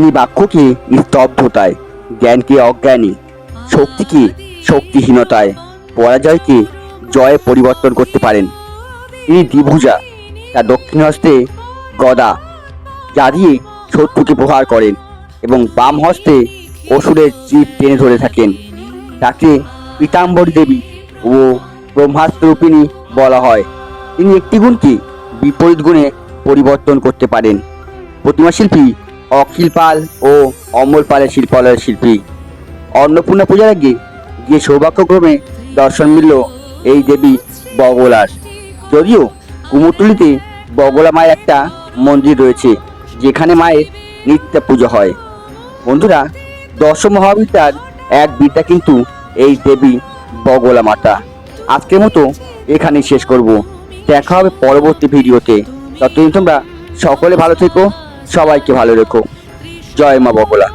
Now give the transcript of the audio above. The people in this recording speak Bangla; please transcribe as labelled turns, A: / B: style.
A: তিনি বাক্যকে স্তব্ধতায়, জ্ঞানকে অজ্ঞানী, শক্তিকে শক্তিহীনতায়, পরাজয়কে জয়ে পরিবর্তন করতে পারেন। তিনি দ্বিভুজা, তার দক্ষিণ হস্তে গদা, যা দিয়ে শত্রুকে প্রহার করেন, এবং বাম হস্তে অসুরের জীব টেনে ধরে থাকেন। তাকে পীতাম্বরী দেবী ও ব্রহ্মাস্ত্ররূপিণী বলা হয়। তিনি একটি গুণকে বিপরীত গুণে পরিবর্তন করতে পারেন। প্রতিমা শিল্পী অখিল পাল ও অমল পালের শিল্পালয়ের শিল্পী। অন্নপূর্ণা পূজার আগে গিয়ে সৌভাগ্যক্রমে দর্শন মিলল এই দেবী বগলার। যদিও কুমোরটুলিতে বগলা মায়ের একটা মন্দির রয়েছে, যেখানে মায়ের নিত্য পুজো হয়। বন্ধুরা, দশ মহাবিদ্যার এক বিদ্যা কিন্তু এই দেবী বগলা মাতা। আজকের মতো এখানেই শেষ করব। দেখা হবে পরবর্তী ভিডিওতে। ততদিন তোমরা সকলে ভালো থেকো, সবাইকে ভালো রেখো। জয় মা বগলা।